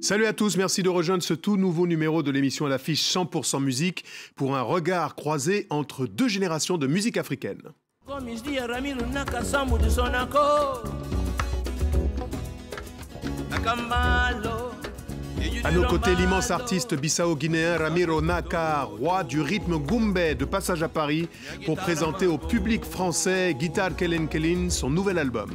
Salut à tous, merci de rejoindre ce tout nouveau numéro de l'émission à l'affiche 100% musique pour un regard croisé entre deux générations de musique africaine. À nos côtés, l'immense artiste bissau-guinéen Ramiro Naka, roi du rythme Goumbé, de passage à Paris pour présenter au public français Guitar Kelen Kelen, son nouvel album.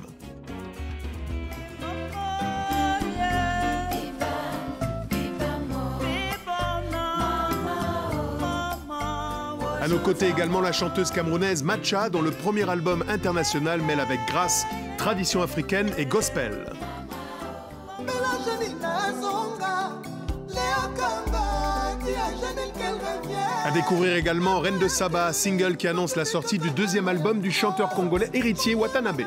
À nos côtés également la chanteuse camerounaise Matcha, dont le premier album international mêle avec grâce, tradition africaine et gospel. À découvrir également Reine de Saba, single qui annonce la sortie du deuxième album du chanteur congolais héritier Watanabe.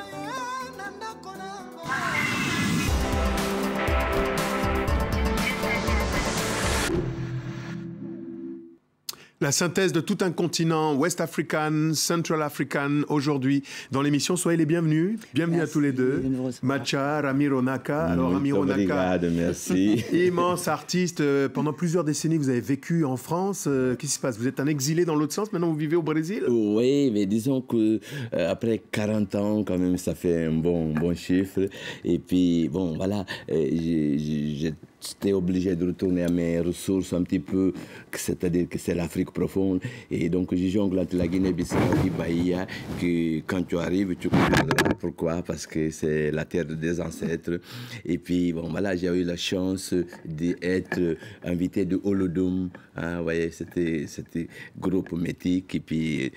La synthèse de tout un continent, West African, Central African, aujourd'hui dans l'émission. Soyez les bienvenus. Bienvenue à tous les deux. Matcha, Ramiro Naka. Alors Ramiro Naka, merci. Immense artiste. Pendant plusieurs décennies, vous avez vécu en France. Qu'est-ce qui se passe? Vous êtes un exilé dans l'autre sens. Maintenant, vous vivez au Brésil? Oui, mais disons que après 40 ans, quand même, ça fait un bon chiffre. Et puis, bon, voilà, j'étais obligé de retourner à mes ressources un petit peu, c'est-à-dire que c'est l'Afrique profonde. Et donc, je jongle entre la Guinée-Bissau et Bahia, que quand tu arrives, tu comprendras pourquoi, parce que c'est la terre des ancêtres. Et puis, bon, voilà, j'ai eu la chance d'être invité de Holodum. Hein, vous voyez, c'était groupe mythique. Et puis,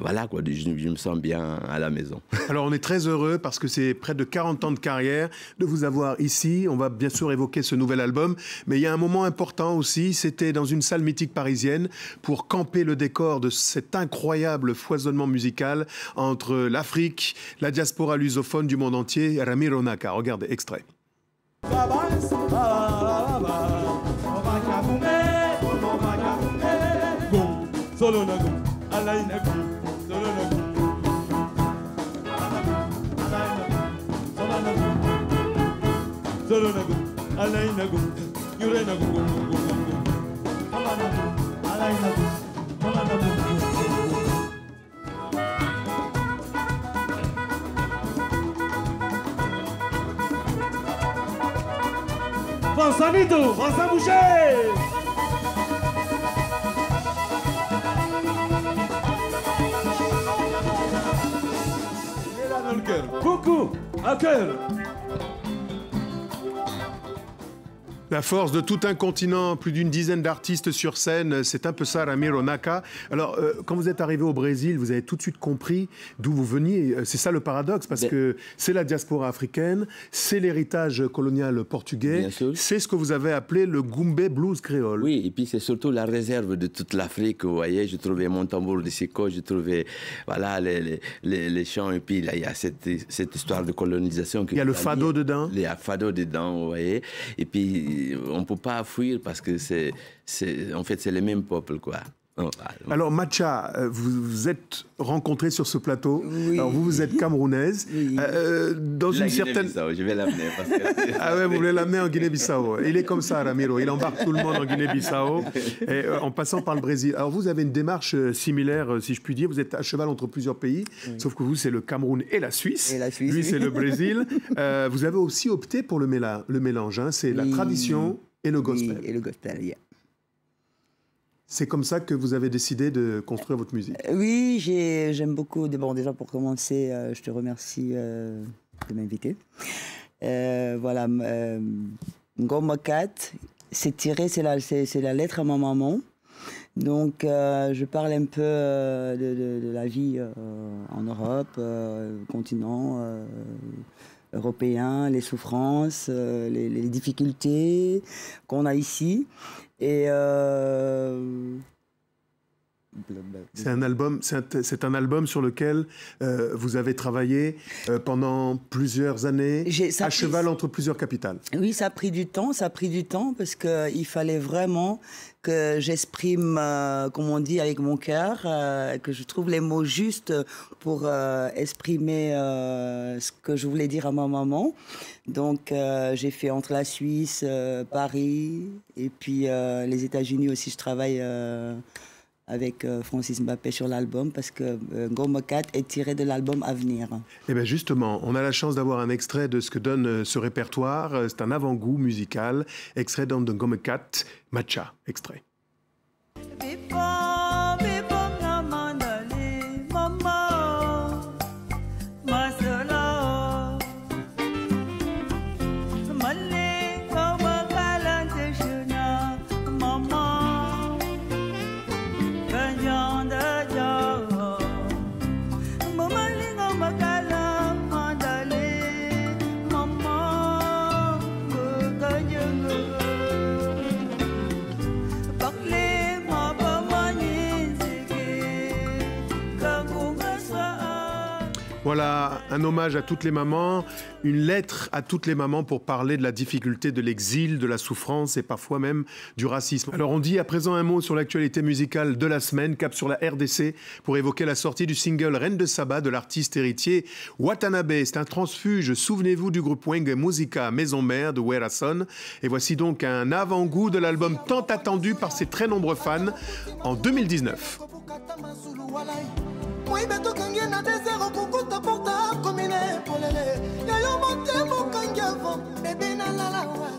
voilà, quoi, je me sens bien à la maison. Alors, on est très heureux parce que c'est près de 40 ans de carrière de vous avoir ici. On va bien sûr évoquer ce nouvel album, mais il y a un moment important aussi, c'était dans une salle mythique parisienne pour camper le décor de cet incroyable foisonnement musical entre l'Afrique, la diaspora lusophone du monde entier. Ramiro Naka, regardez, extrait. Vincent Boucher. Il est là dans le cœur. Coucou, à cœur. La force de tout un continent, plus d'une dizaine d'artistes sur scène, c'est un peu ça, Ramiro Naka. Alors, quand vous êtes arrivé au Brésil, vous avez tout de suite compris d'où vous veniez. C'est ça le paradoxe, parce que c'est la diaspora africaine, c'est l'héritage colonial portugais, c'est ce que vous avez appelé le Goumbé blues créole. Oui, et puis c'est surtout la réserve de toute l'Afrique, vous voyez. Je trouvais mon tambour de Siko, je trouvais, voilà, les chants, et puis là, il y a cette histoire de colonisation. Il y a le fado dedans. Il y a le fado dedans, vous voyez. Et puis, on ne peut pas fuir parce que en fait, c'est les mêmes peuples, quoi. Alors, Matcha, vous vous êtes rencontrés sur ce plateau. Oui. Alors, vous êtes camerounaise. Oui. Dans une certaine... Je vais l'amener. Parce que... Ah ouais, vous voulez l'amener en Guinée-Bissau. Il est comme ça, Ramiro. Il embarque tout le monde en Guinée-Bissau, en passant par le Brésil. Alors, vous avez une démarche similaire, si je puis dire. Vous êtes à cheval entre plusieurs pays, sauf que vous, c'est le Cameroun et la Suisse. Lui, c'est le Brésil. Vous avez aussi opté pour le mélange. Hein. C'est la tradition et le gospel. Oui, et le gospel, yeah. C'est comme ça que vous avez décidé de construire votre musique? Oui, j'aime beaucoup. Bon, déjà, pour commencer, je te remercie de m'inviter. Voilà, Ngoma 4, c'est tiré, c'est la lettre à ma maman. Donc, je parle un peu de la vie en Europe, continent européen, les souffrances, les difficultés qu'on a ici. Et C'est un album sur lequel vous avez travaillé pendant plusieurs années, à cheval entre plusieurs capitales. Oui, ça a pris du temps parce qu'il fallait vraiment que j'exprime, comme on dit, avec mon cœur, que je trouve les mots justes pour exprimer ce que je voulais dire à ma maman. Donc, j'ai fait entre la Suisse, Paris, et puis les États-Unis aussi. Je travaille avec Francis Mbappé sur l'album, parce que Ngoma 4 est tiré de l'album à venir. Et bien justement, on a la chance d'avoir un extrait de ce que donne ce répertoire. C'est un avant-goût musical, extrait de Ngoma 4, Matcha, extrait. Voilà, un hommage à toutes les mamans, une lettre à toutes les mamans pour parler de la difficulté de l'exil, de la souffrance et parfois même du racisme. Alors on dit à présent un mot sur l'actualité musicale de la semaine, cap sur la RDC, pour évoquer la sortie du single Reine de Saba de l'artiste héritier Watanabe. C'est un transfuge, souvenez-vous du groupe Wenge Musica, Maison Mère de Werason. Et voici donc un avant-goût de l'album tant attendu par ses très nombreux fans en 2019. Moi beto kangi na désert kukuta porta komine polele yayo monte mo kangi avant bébé na la la wa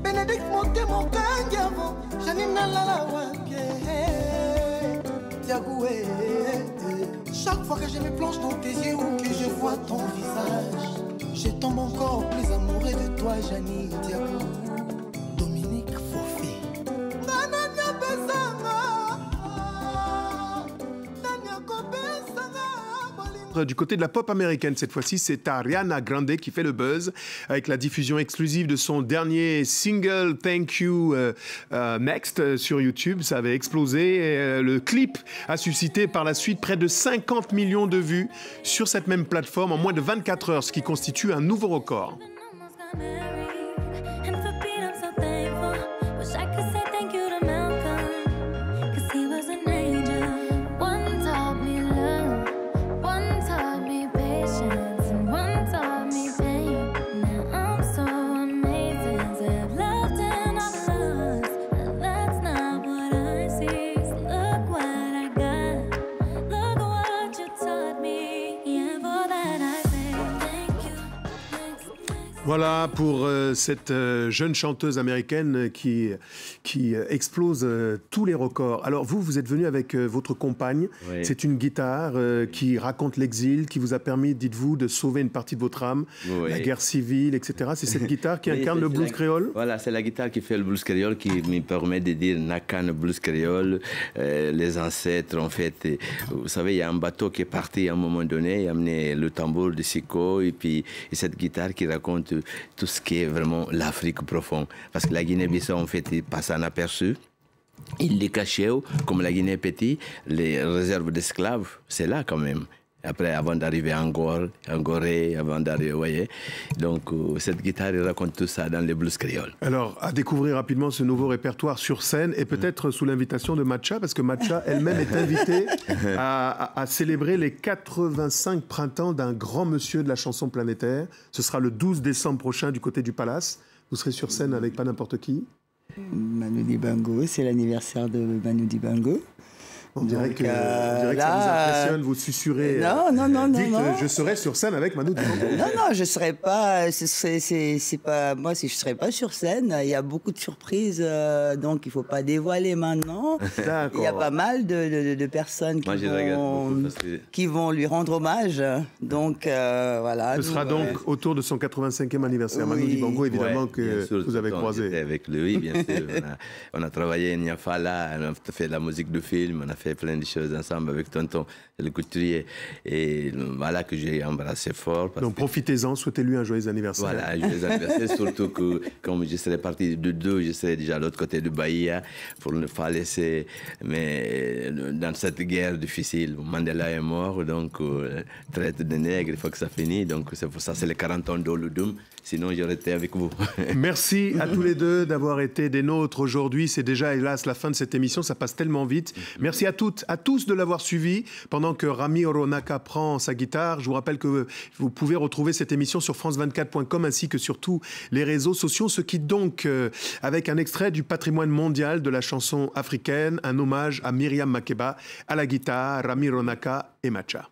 Bénédicte monte mo kangi avant Janine na la la wa Diagoué. Chaque fois que je me plonge dans tes yeux ou que je vois ton visage, je tombe encore plus amoureux de toi, Janine Diagou. Dominique Fofé. Du côté de la pop américaine, cette fois-ci, c'est Ariana Grande qui fait le buzz avec la diffusion exclusive de son dernier single Thank You Next sur YouTube. Ça avait explosé. Et, le clip a suscité par la suite près de 50 millions de vues sur cette même plateforme en moins de 24 heures, ce qui constitue un nouveau record. Voilà pour cette jeune chanteuse américaine qui explose tous les records. Alors vous êtes venu avec votre compagne. Oui. C'est une guitare qui raconte l'exil, qui vous a permis, dites-vous, de sauver une partie de votre âme, oui. La guerre civile, etc. C'est cette guitare qui incarne le blues créole. Voilà, c'est la guitare qui fait le blues créole, qui me permet de dire Nakan blues créole, les ancêtres en fait. Vous savez, il y a un bateau qui est parti à un moment donné, il a amené le tambour de Siko et puis cette guitare qui raconte tout ce qui est vraiment l'Afrique profonde. Parce que la Guinée-Bissau, en fait, il passe inaperçu. Il les cachait, comme la Guinée petit, les réserves d'esclaves, c'est là quand même. Après, avant d'arriver à Angoré, avant d'arriver, vous voyez. Donc, cette guitare, elle raconte tout ça dans les blues créoles. Alors, à découvrir rapidement ce nouveau répertoire sur scène et peut-être sous l'invitation de Matcha, parce que Matcha elle-même est invitée à célébrer les 85 printemps d'un grand monsieur de la chanson planétaire. Ce sera le 12 décembre prochain du côté du Palace. Vous serez sur scène avec pas n'importe qui. Manu Dibango, c'est l'anniversaire de Manu Dibango. On dirait que ça vous impressionne, vous susurrez. Non. Dites, je serai sur scène avec Manu Dibango. Non, je ne serai pas. C'est pas moi, si je ne serai pas sur scène. Il y a beaucoup de surprises, donc il ne faut pas dévoiler maintenant. Il y a pas mal de personnes qui vont lui rendre hommage. Donc voilà. Ce sera donc autour de son 85e anniversaire. Oui. Manu Dibango, évidemment, que sûr, vous avez croisé. Avec lui, bien sûr. On a travaillé Niafala, on a fait de la musique de film, on a fait plein de choses ensemble avec tonton, le couturier. Et voilà que j'ai embrassé fort. Donc profitez-en, souhaitez-lui un joyeux anniversaire. Voilà, joyeux anniversaire, surtout que comme je serais parti de 2, je serais déjà à l'autre côté de Bahia pour ne pas laisser, mais dans cette guerre difficile, Mandela est mort, donc traite de nègre, il faut que ça finisse, donc c'est pour ça, c'est les 40 ans d'Oludum, sinon j'aurais été avec vous. Merci à tous les deux d'avoir été des nôtres aujourd'hui. C'est déjà, hélas, la fin de cette émission. Ça passe tellement vite. Merci à toutes, à tous de l'avoir suivi. Pendant que Rami Oronaka prend sa guitare, je vous rappelle que vous pouvez retrouver cette émission sur france24.com ainsi que sur tous les réseaux sociaux. Ce qui donc, avec un extrait du patrimoine mondial de la chanson africaine, un hommage à Myriam Makeba, à la guitare, Rami Oronaka et Macha.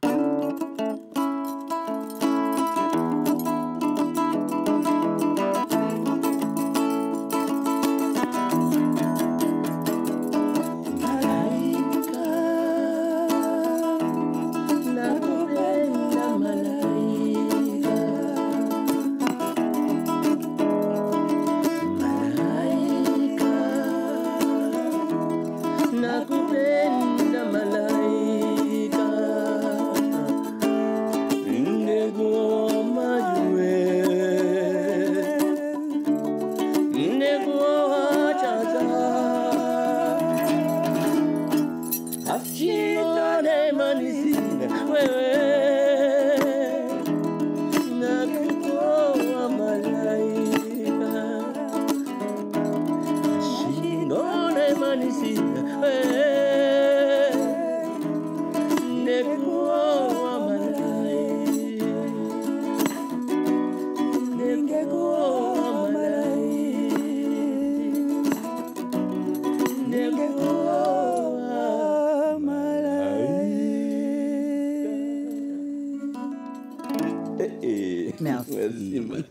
Merci. Merci.